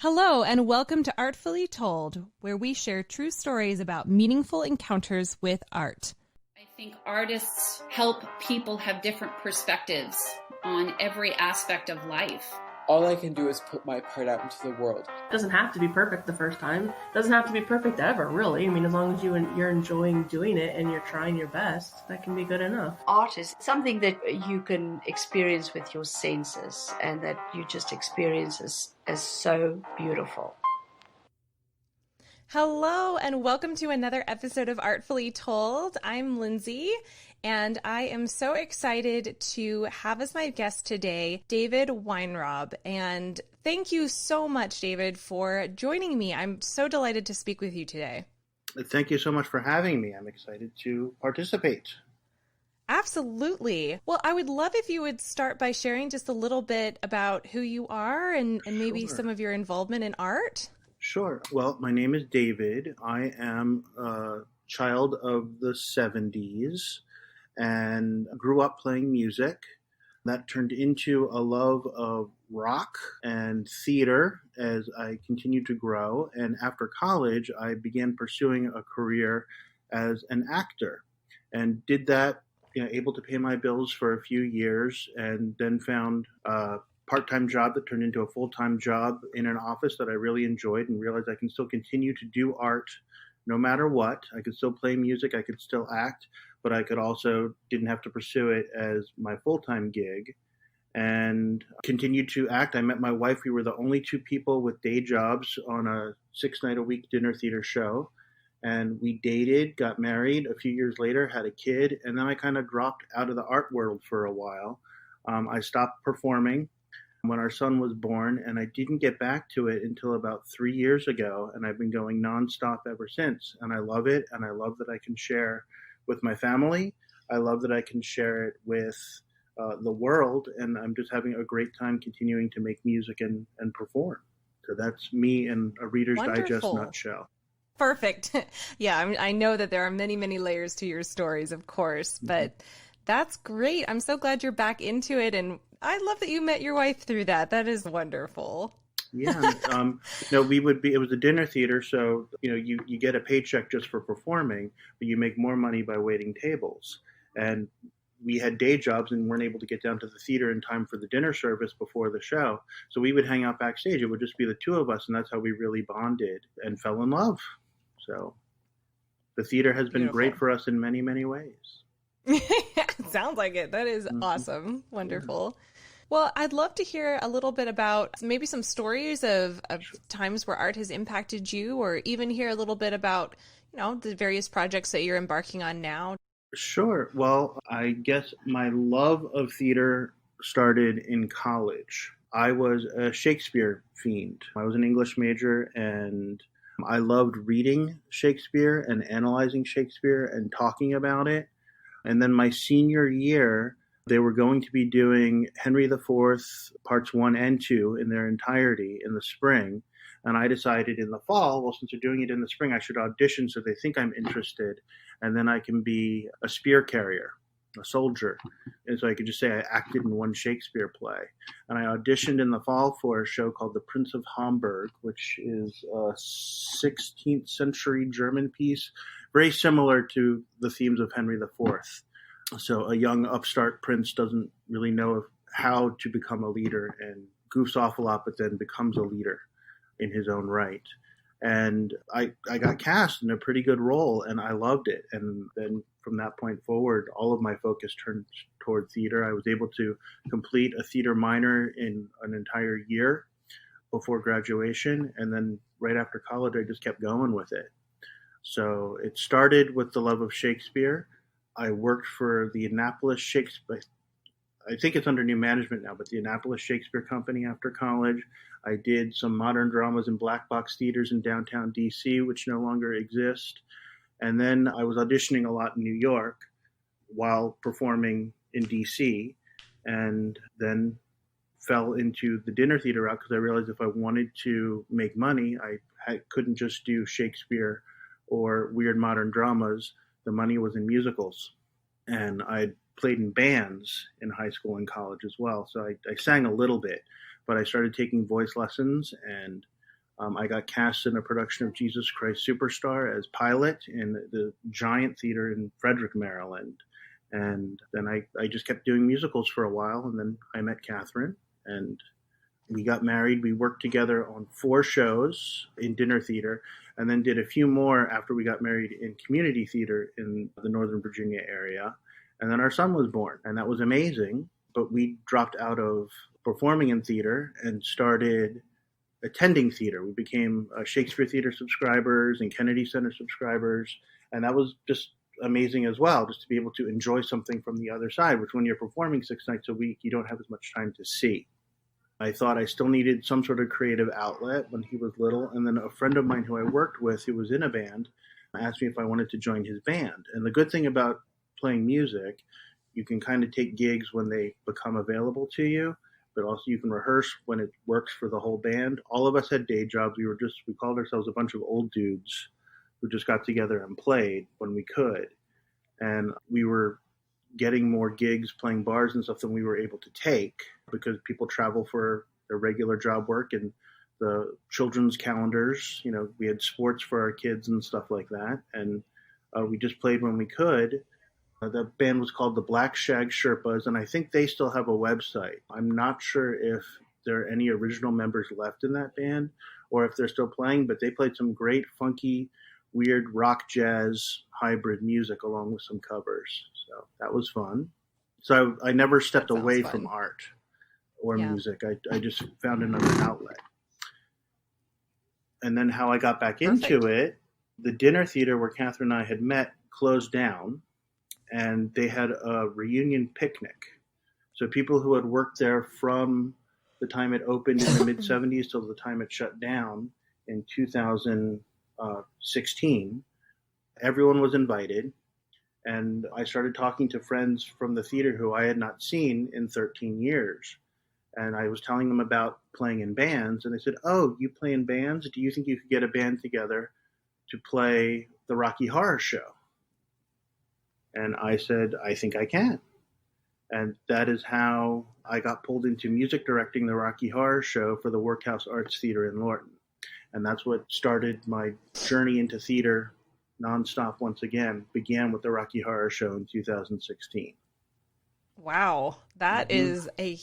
Hello, and welcome to Artfully Told, where we share true stories about meaningful encounters with art. I think artists help people have different perspectives on every aspect of life. All I can do is put my part out into the world. It doesn't have to be perfect the first time. It doesn't have to be perfect ever, really. I mean, as long as you're enjoying doing it and you're trying your best, that can be good enough. Art is something that you can experience with your senses and that you just experience as so beautiful. Hello, and welcome to another episode of Artfully Told. I'm Lindsey, and I am so excited to have as my guest today, David Weinraub. And thank you so much, David, for joining me. I'm so delighted to speak with you today. Thank you so much for having me. I'm excited to participate. Absolutely. Well, I would love if you would start by sharing just a little bit about who you are and maybe some of your involvement in art. Sure. Well, my name is David. I am a child of the 70s and grew up playing music. That turned into a love of rock and theater as I continued to grow. And after college, I began pursuing a career as an actor and did that, able to pay my bills for a few years, and then found part-time job that turned into a full-time job in an office that I really enjoyed, and realized I can still continue to do art no matter what. I could still play music, I could still act, but I could also didn't have to pursue it as my full-time gig, and continued to act. I met my wife. We were the only two people with day jobs on a 6-night-a-week dinner theater show, and we dated, got married a few years later, had a kid, and then I kind of dropped out of the art world for a while. I stopped performing when our son was born, and I didn't get back to it until about 3 years ago, and I've been going nonstop ever since, and I love it, and I love that I can share with my family. I love that I can share it with the world, and I'm just having a great time continuing to make music and perform. So that's me in a Reader's Digest nutshell. Perfect. Yeah, I know that there are many, many layers to your stories, of course, but that's great. I'm so glad you're back into it, and I love that you met your wife through that. That is wonderful. Yeah. It was a dinner theater, so, you get a paycheck just for performing, but you make more money by waiting tables. And we had day jobs and weren't able to get down to the theater in time for the dinner service before the show. So we would hang out backstage. It would just be the two of us, and that's how we really bonded and fell in love. So the theater has been great for us in many, many ways. Sounds like it. That is awesome. Wonderful. Yeah. Well, I'd love to hear a little bit about maybe some stories of times where art has impacted you, or even hear a little bit about, the various projects that you're embarking on now. Sure. Well, I guess my love of theater started in college. I was a Shakespeare fiend. I was an English major, and I loved reading Shakespeare and analyzing Shakespeare and talking about it. And then my senior year, they were going to be doing Henry IV parts 1 and 2 in their entirety in the spring. And I decided in the fall, well, since they're doing it in the spring, I should audition so they think I'm interested. And then I can be a spear carrier, a soldier. And so I could just say I acted in one Shakespeare play. And I auditioned in the fall for a show called The Prince of Hamburg, which is a 16th century German piece, very similar to the themes of Henry IV. So a young upstart prince doesn't really know how to become a leader and goofs off a lot, but then becomes a leader in his own right. And I got cast in a pretty good role, and I loved it. And then from that point forward, all of my focus turned toward theater. I was able to complete a theater minor in an entire year before graduation. And then right after college, I just kept going with it. So it started with the love of Shakespeare. I worked for the Annapolis Shakespeare, I think it's under new management now, but the Annapolis Shakespeare Company after college. I did some modern dramas in black box theaters in downtown DC, which no longer exist. And then I was auditioning a lot in New York while performing in DC, and then fell into the dinner theater route because I realized if I wanted to make money, I couldn't just do Shakespeare or weird modern dramas. The money was in musicals. And I played in bands in high school and college as well. So I sang a little bit, but I started taking voice lessons and I got cast in a production of Jesus Christ Superstar as pilot in the Giant Theater in Frederick, Maryland. And then I just kept doing musicals for a while, and then I met Catherine, and we got married. We worked together on 4 shows in dinner theater, and then did a few more after we got married in community theater in the Northern Virginia area. And then our son was born, and that was amazing. But we dropped out of performing in theater and started attending theater. We became Shakespeare Theater subscribers and Kennedy Center subscribers, and that was just amazing as well, just to be able to enjoy something from the other side, which when you're performing 6 nights a week, you don't have as much time to see. I thought I still needed some sort of creative outlet when he was little, and then a friend of mine who I worked with, who was in a band, asked me if I wanted to join his band. And the good thing about playing music, you can kind of take gigs when they become available to you, but also you can rehearse when it works for the whole band. All of us had day jobs. We called ourselves a bunch of old dudes who just got together and played when we could. And we were getting more gigs playing bars and stuff than we were able to take, because people travel for their regular job work and the children's calendars. We had sports for our kids and stuff like that. And we just played when we could. The band was called the Black Shag Sherpas, and I think they still have a website. I'm not sure if there are any original members left in that band or if they're still playing, but they played some great funky, weird rock jazz hybrid music along with some covers. So that was fun. So I never stepped away from art or music. I just found another outlet. And then how I got back into it, the dinner theater where Catherine and I had met closed down, and they had a reunion picnic. So people who had worked there from the time it opened in the mid-'70s till the time it shut down in 2016, everyone was invited. And I started talking to friends from the theater who I had not seen in 13 years. And I was telling them about playing in bands. And they said, "Oh, you play in bands? Do you think you could get a band together to play the Rocky Horror Show?" And I said, "I think I can." And that is how I got pulled into music directing the Rocky Horror Show for the Workhouse Arts Theater in Lorton. And that's what started my journey into theater nonstop once again, began with the Rocky Horror Show in 2016. Wow. That is a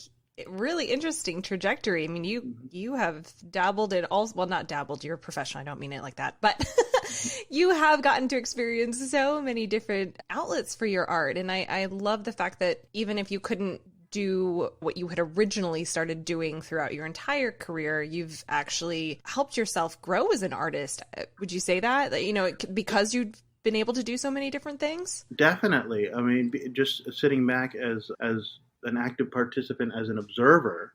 really interesting trajectory. I mean, you have dabbled in all, well, not dabbled, you're a professional, I don't mean it like that, but you have gotten to experience so many different outlets for your art. And I love the fact that even if you couldn't do what you had originally started doing throughout your entire career, you've actually helped yourself grow as an artist. Would you say that, because you've been able to do so many different things? Definitely. I mean, just sitting back as an active participant, as an observer,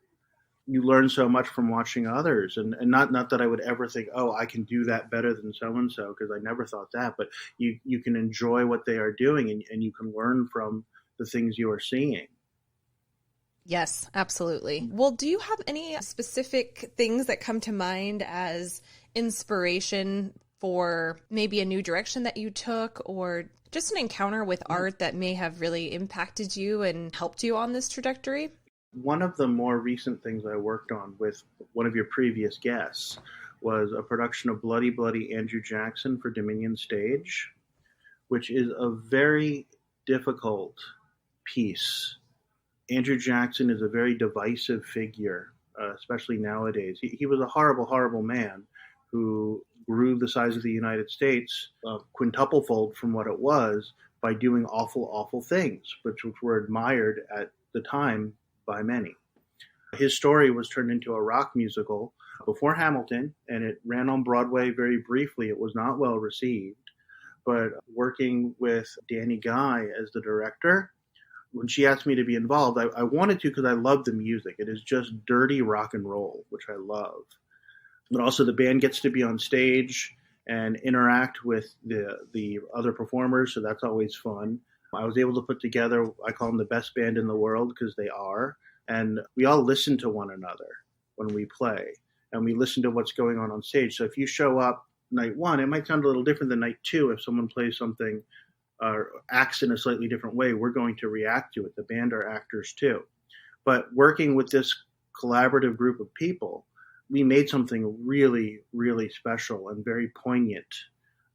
you learn so much from watching others. And not that I would ever think, oh, I can do that better than so-and-so, because I never thought that. But you can enjoy what they are doing, and you can learn from the things you are seeing. Yes, absolutely. Well, do you have any specific things that come to mind as inspiration for maybe a new direction that you took, or just an encounter with art that may have really impacted you and helped you on this trajectory? One of the more recent things I worked on with one of your previous guests was a production of Bloody Bloody Andrew Jackson for Dominion Stage, which is a very difficult piece. Andrew Jackson is a very divisive figure, especially nowadays. He was a horrible, horrible man who grew the size of the United States quintuple-fold from what it was by doing awful, awful things, which were admired at the time by many. His story was turned into a rock musical before Hamilton, and it ran on Broadway very briefly. It was not well received, but working with Danny Guy as the director, when she asked me to be involved, I wanted to because I love the music. It is just dirty rock and roll, which I love. But also the band gets to be on stage and interact with the other performers, so that's always fun. I was able to put together, I call them the best band in the world, because they are. And we all listen to one another when we play, and we listen to what's going on stage. So if you show up night one, it might sound a little different than night two. If someone plays something or acts in a slightly different way, we're going to react to it. The band are actors too. But working with this collaborative group of people, we made something really, really special and very poignant.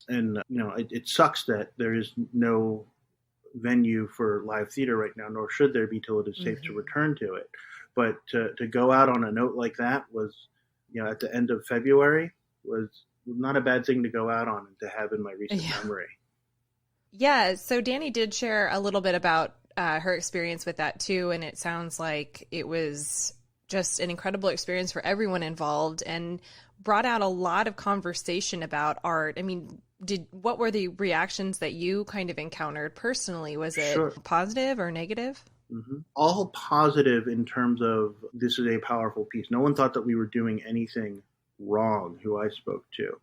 And, it sucks that there is no venue for live theater right now, nor should there be till it is safe to return to it. But to go out on a note like that was, at the end of February, was not a bad thing to go out on and to have in my recent memory. Yeah, so Danny did share a little bit about her experience with that too, and it sounds like it was just an incredible experience for everyone involved and brought out a lot of conversation about art. I mean, what were the reactions that you kind of encountered personally? Was it positive or negative? Mm-hmm. All positive in terms of this is a powerful piece. No one thought that we were doing anything wrong who I spoke to.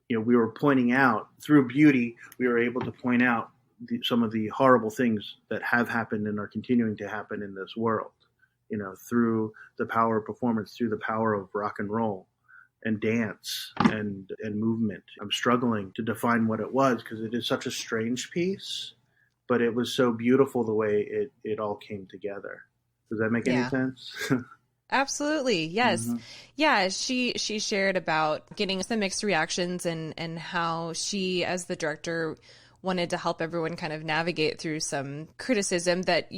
We were pointing out, through beauty, we were able to point out some of the horrible things that have happened and are continuing to happen in this world, through the power of performance, through the power of rock and roll and dance and movement. I'm struggling to define what it was because it is such a strange piece, but it was so beautiful the way it all came together. Does that make any sense? Absolutely. Yes. Mm-hmm. Yeah. She shared about getting some mixed reactions and how she, as the director, wanted to help everyone kind of navigate through some criticism that,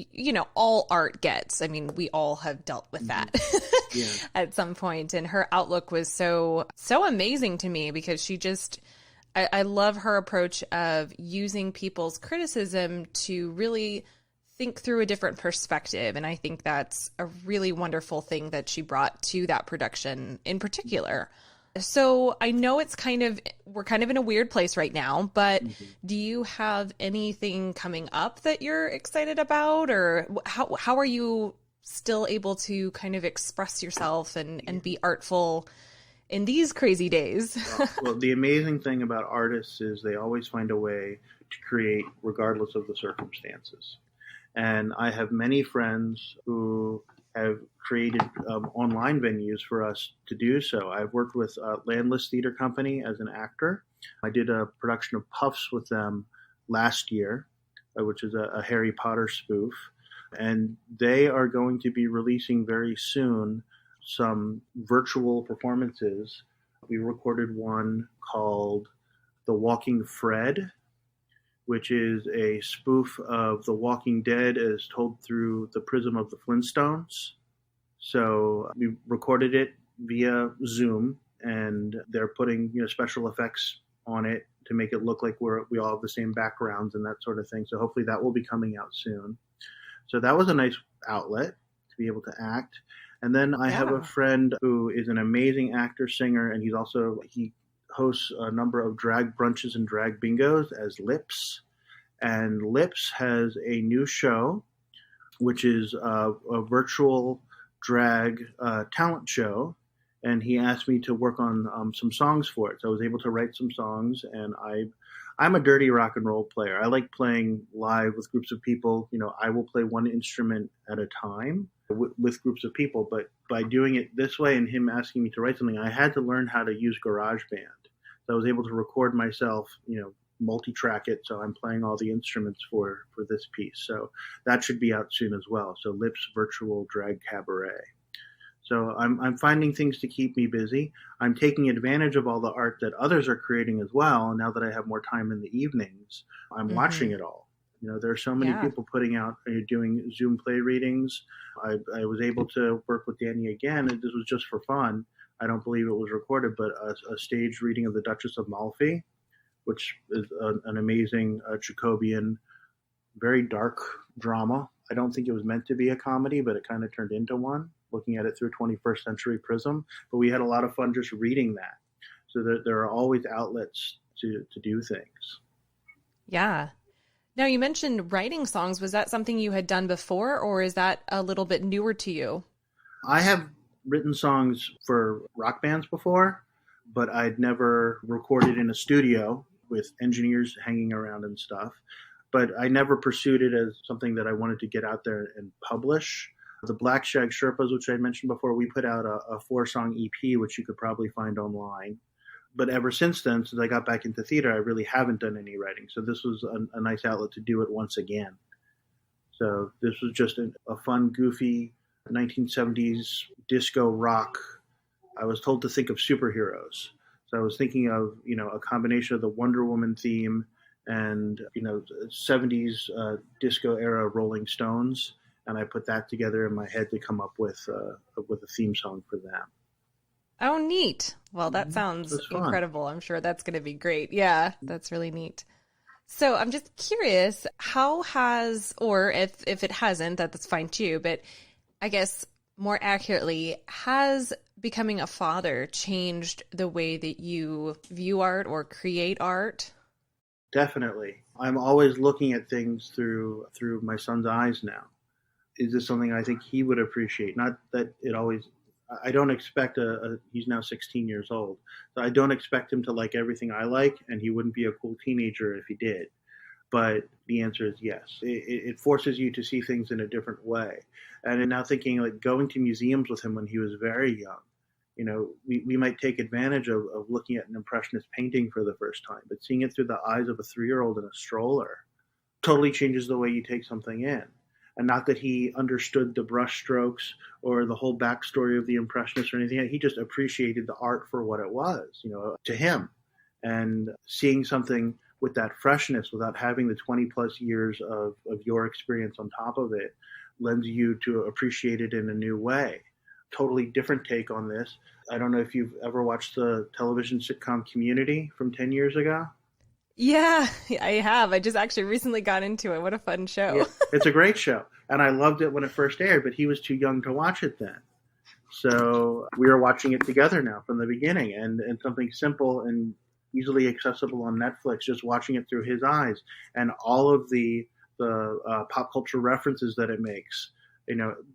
all art gets. I mean, we all have dealt with that at some point. And her outlook was so amazing to me because she just, I love her approach of using people's criticism to really think through a different perspective. And I think that's a really wonderful thing that she brought to that production in particular. So I know we're kind of in a weird place right now, but do you have anything coming up that you're excited about, or how are you still able to kind of express yourself and be artful in these crazy days? Well, the amazing thing about artists is they always find a way to create regardless of the circumstances. And I have many friends who have created online venues for us to do so. I've worked with Landless Theater Company as an actor. I did a production of Puffs with them last year, which is a Harry Potter spoof. And they are going to be releasing very soon some virtual performances. We recorded one called The Walking Fred, which is a spoof of The Walking Dead as told through the prism of the Flintstones. So we recorded it via Zoom, and they're putting special effects on it to make it look like we all have the same backgrounds and that sort of thing. So hopefully that will be coming out soon. So that was a nice outlet to be able to act. And then I have a friend who is an amazing actor, singer, and he hosts a number of drag brunches and drag bingos as Lips. And Lips has a new show, which is a virtual drag talent show. And he asked me to work on some songs for it. So I was able to write some songs, and I'm a dirty rock and roll player. I like playing live with groups of people. I will play one instrument at a time with groups of people. But by doing it this way and him asking me to write something, I had to learn how to use GarageBand. So I was able to record myself, multi-track it. So I'm playing all the instruments for this piece. So that should be out soon as well. So Lips Virtual Drag Cabaret. So I'm finding things to keep me busy. I'm taking advantage of all the art that others are creating as well. And now that I have more time in the evenings, I'm watching it all. There are so many people putting out, doing Zoom play readings. I was able to work with Danny again, and this was just for fun. I don't believe it was recorded, but a stage reading of The Duchess of Malfi, which is an amazing Jacobean, very dark drama. I don't think it was meant to be a comedy, but it kind of turned into one, looking at it through 21st century prism. But we had a lot of fun just reading that. So there are always outlets to do things. Yeah. Now, you mentioned writing songs. Was that something you had done before, or is that a little bit newer to you? I have written songs for rock bands before, but I'd never recorded in a studio with engineers hanging around and stuff. But I never pursued it as something that I wanted to get out there and publish. The Black Shag Sherpas, which I mentioned before, we put out a 4-song EP, which you could probably find online. But ever since then, since I got back into theater, I really haven't done any writing. So this was a nice outlet to do it once again. So this was just a fun, goofy 1970s disco rock I was told to think of superheroes. So I was thinking of, a combination of the Wonder Woman theme and, 70s disco era Rolling Stones. And I put that together in my head to come up with a theme song for them. Oh, neat. Well, that sounds incredible. I'm sure that's going to be great. Yeah, that's really neat. So I'm just curious, how has, or if it hasn't, that's fine too, but I guess more accurately, has becoming a father changed the way that you view art or create art? Definitely. I'm always looking at things through my son's eyes now. Is this something I think he would appreciate? Not that it always, I don't expect he's now 16 years old. So I don't expect him to like everything I like, and he wouldn't be a cool teenager if he did. But the answer is yes. It forces you to see things in a different way. And now thinking like going to museums with him when he was very young, we might take advantage of looking at an impressionist painting for the first time, but seeing it through the eyes of a 3-year-old in a stroller totally changes the way you take something in. And not that he understood the brush strokes or the whole backstory of the impressionists or anything. He just appreciated the art for what it was, to him. And seeing something with that freshness without having the 20 plus years of your experience on top of it lends you to appreciate it in a new way. Totally different take on this. I don't know if you've ever watched the television sitcom Community from 10 years ago. Yeah, I have. I just actually recently got into it. What a fun show. Yeah, it's a great show. And I loved it when it first aired, but he was too young to watch it then. So we are watching it together now from the beginning, and something simple and easily accessible on Netflix, just watching it through his eyes and all of the pop culture references that it makes,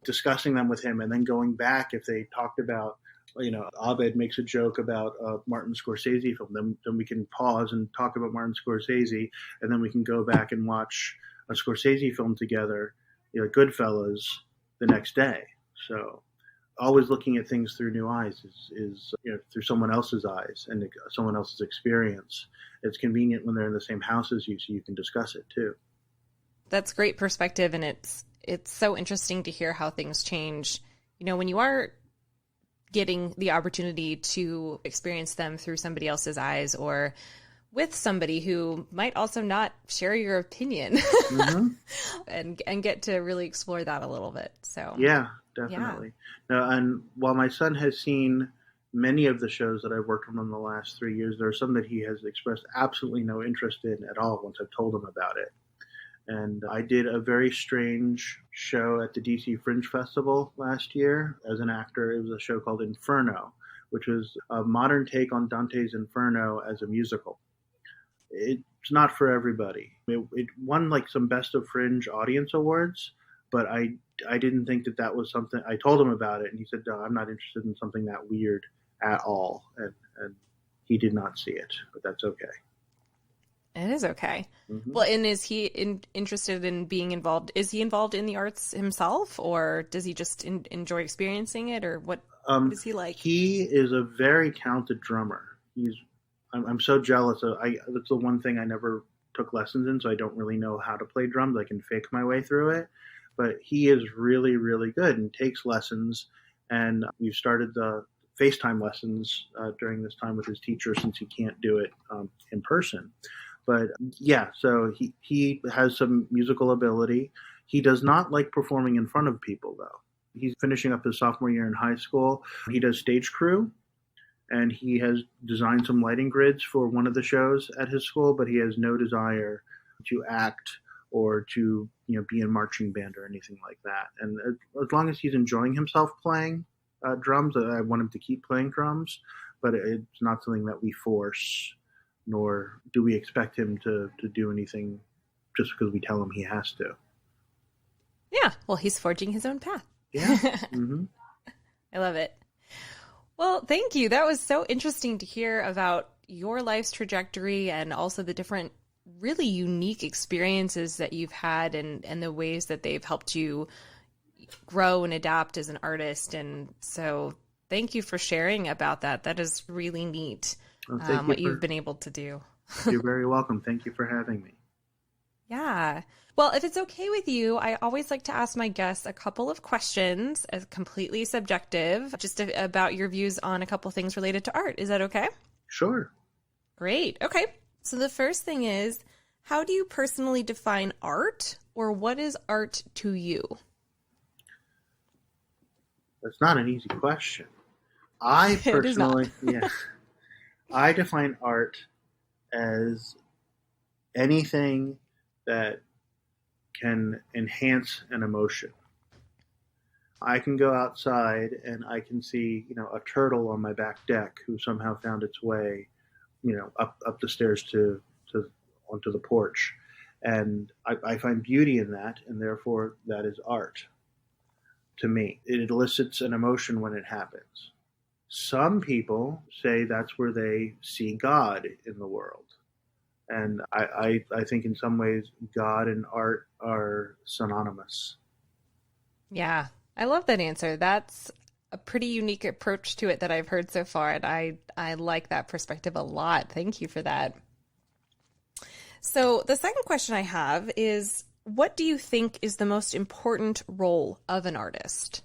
discussing them with him and then going back if they talked about, Abed makes a joke about a Martin Scorsese film, then we can pause and talk about Martin Scorsese, and then we can go back and watch a Scorsese film together, Goodfellas, the next day. So always looking at things through new eyes is through someone else's eyes and someone else's experience. It's convenient when they're in the same house as you, so you can discuss it too. That's great perspective, and it's so interesting to hear how things change. When you are getting the opportunity to experience them through somebody else's eyes or with somebody who might also not share your opinion, mm-hmm. and get to really explore that a little bit. So yeah, definitely. Yeah. And while my son has seen many of the shows that I've worked on in the last 3 years, there are some that he has expressed absolutely no interest in at all once I've told him about it. And I did a very strange show at the DC Fringe Festival last year as an actor. It was a show called Inferno, which was a modern take on Dante's Inferno as a musical. It's not for everybody. It won like some Best of Fringe audience awards, but I didn't think that was something. I told him about it, and he said, no, I'm not interested in something that weird at all. And he did not see it, but that's okay. It is okay. Mm-hmm. Well, and is he interested in being involved? Is he involved in the arts himself, or does he just enjoy experiencing it, or what is he like? He is a very talented drummer. I'm so jealous. That's the one thing I never took lessons in, so I don't really know how to play drums. I can fake my way through it, but he is really, really good and takes lessons. And we've started the FaceTime lessons during this time with his teacher since he can't do it in person. But yeah, so he has some musical ability. He does not like performing in front of people, though. He's finishing up his sophomore year in high school. He does stage crew, and he has designed some lighting grids for one of the shows at his school, but he has no desire to act or to be in marching band or anything like that. And as long as he's enjoying himself playing drums, I want him to keep playing drums, but it's not something that we force, nor do we expect him to do anything just because we tell him he has to. Yeah, well, he's forging his own path. Yeah. Mm-hmm. I love it. Well, thank you. That was so interesting to hear about your life's trajectory and also the different really unique experiences that you've had and the ways that they've helped you grow and adapt as an artist. And so thank you for sharing about that. That is really neat. You've been able to do. You're very welcome. Thank you for having me. Yeah. Well, if it's okay with you, I always like to ask my guests a couple of questions, as completely subjective, just about your views on a couple things related to art. Is that okay? Sure. Great. Okay. So the first thing is, how do you personally define art, or what is art to you? That's not an easy question. I It is not. personally, I define art as anything that can enhance an emotion. I can go outside and I can see, a turtle on my back deck who somehow found its way, up the stairs to onto the porch. And I find beauty in that, and therefore that is art to me. It elicits an emotion when it happens. Some people say that's where they see God in the world. And I think in some ways God and art are synonymous. Yeah, I love that answer. That's a pretty unique approach to it that I've heard so far, and I like that perspective a lot. Thank you for that. So the second question I have is, what do you think is the most important role of an artist?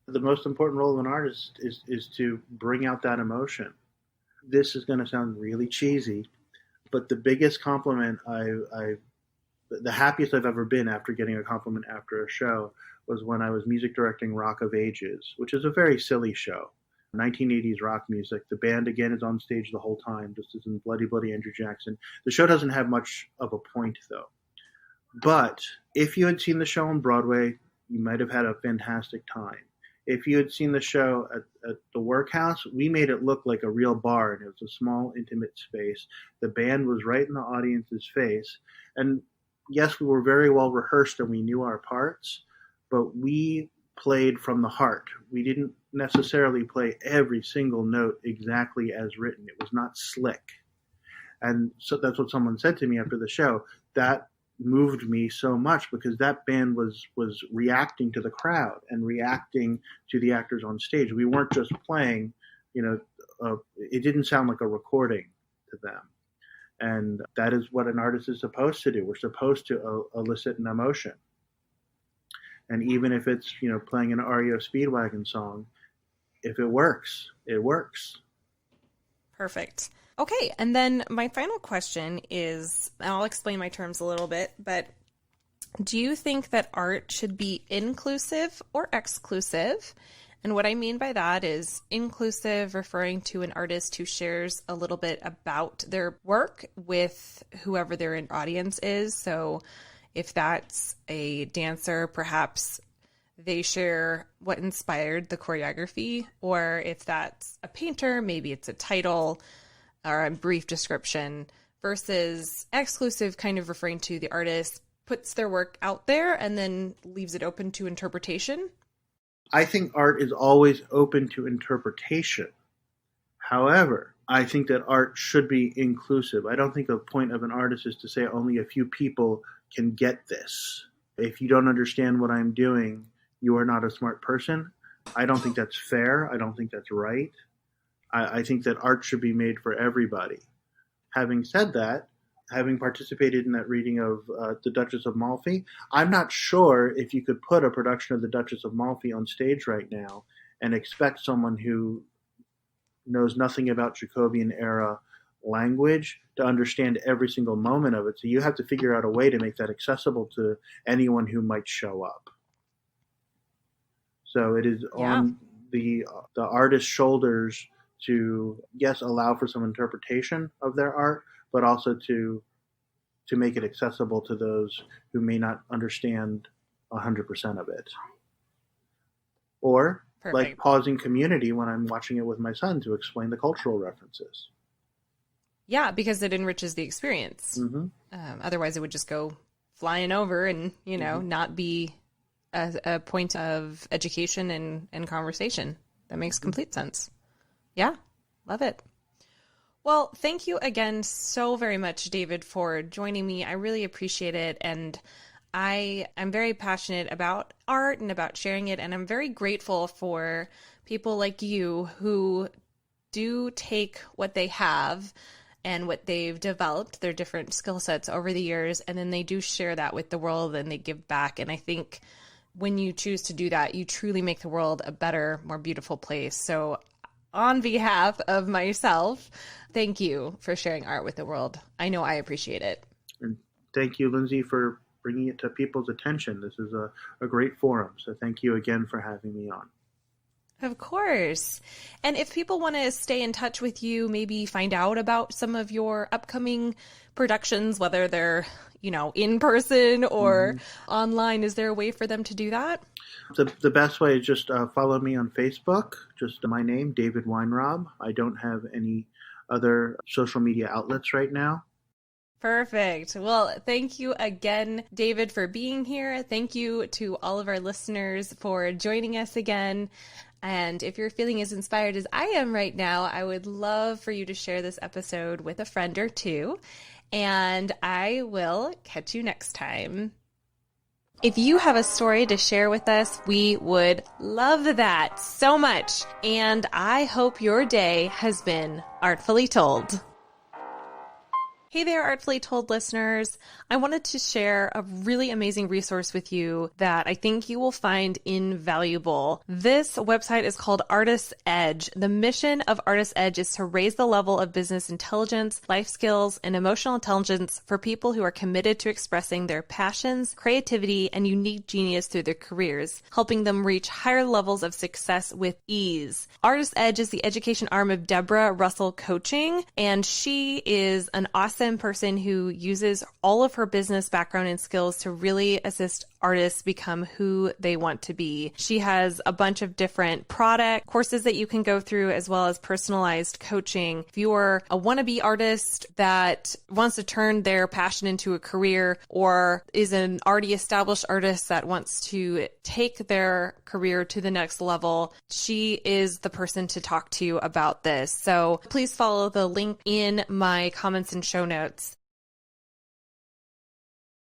The most important role of an artist is to bring out that emotion. This is going to sound really cheesy, but the biggest compliment the happiest I've ever been after getting a compliment after a show was when I was music directing Rock of Ages, which is a very silly show. 1980s rock music. The band again is on stage the whole time, just as in Bloody Bloody Andrew Jackson. The show doesn't have much of a point though. But if you had seen the show on Broadway, you might have had a fantastic time. If you had seen the show at the Workhouse, we made it look like a real bar, and it was a small, intimate space. The band was right in the audience's face. And yes, we were very well rehearsed and we knew our parts, but we played from the heart. We didn't necessarily play every single note exactly as written. It was not slick. And so that's what someone said to me after the show. That moved me so much because that band was reacting to the crowd and reacting to the actors on stage. We weren't just playing, it didn't sound like a recording to them. And that is what an artist is supposed to do. We're supposed to elicit an emotion. And even if it's, playing an REO Speedwagon song, if it works, it works. Perfect. Okay, and then my final question is, and I'll explain my terms a little bit, but do you think that art should be inclusive or exclusive? And what I mean by that is inclusive, referring to an artist who shares a little bit about their work with whoever their audience is. So if that's a dancer, perhaps they share what inspired the choreography, or if that's a painter, maybe it's a title or a brief description, versus exclusive, kind of referring to the artist puts their work out there and then leaves it open to interpretation. I think art is always open to interpretation. However, I think that art should be inclusive. I don't think the point of an artist is to say only a few people can get this. If you don't understand what I'm doing, you are not a smart person. I don't think that's fair. I don't think that's right. I think that art should be made for everybody. Having said that, having participated in that reading of The Duchess of Malfi, I'm not sure if you could put a production of The Duchess of Malfi on stage right now and expect someone who knows nothing about Jacobean era language to understand every single moment of it. So you have to figure out a way to make that accessible to anyone who might show up. So it is on the artist's shoulders to, yes, allow for some interpretation of their art, but also to make it accessible to those who may not understand 100% of it. Or Perfect. Like pausing Community when I'm watching it with my son to explain the cultural references. Yeah, because it enriches the experience. Mm-hmm. Otherwise, it would just go flying over and, not be a point of education and conversation. That makes complete sense. Yeah, love it. Well, thank you again so very much, David, for joining me. I really appreciate it. And I'm very passionate about art and about sharing it. And I'm very grateful for people like you who do take what they have and what they've developed, their different skill sets over the years, and then they do share that with the world and they give back. And I think when you choose to do that, you truly make the world a better, more beautiful place. So on behalf of myself, thank you for sharing art with the world. I know I appreciate it. And thank you, Lindsey, for bringing it to people's attention. This is a great forum. So thank you again for having me on. Of course. And if people want to stay in touch with you, maybe find out about some of your upcoming productions, whether they're, in person or online, is there a way for them to do that? The best way is just follow me on Facebook, just my name, David Weinraub. I don't have any other social media outlets right now. Perfect. Well, thank you again, David, for being here. Thank you to all of our listeners for joining us again. And if you're feeling as inspired as I am right now, I would love for you to share this episode with a friend or two. And I will catch you next time. If you have a story to share with us, we would love that so much. And I hope your day has been artfully told. Hey there, Artfully Told listeners. I wanted to share a really amazing resource with you that I think you will find invaluable. This website is called Artist's Edge. The mission of Artist's Edge is to raise the level of business intelligence, life skills, and emotional intelligence for people who are committed to expressing their passions, creativity, and unique genius through their careers, helping them reach higher levels of success with ease. Artist's Edge is the education arm of Deborah Russell Coaching, and she is an awesome person who uses all of her business background and skills to really assist artists become who they want to be. She has a bunch of different product courses that you can go through, as well as personalized coaching. If you are a wannabe artist that wants to turn their passion into a career, or is an already established artist that wants to take their career to the next level, she is the person to talk to about this. So please follow the link in my comments and show notes.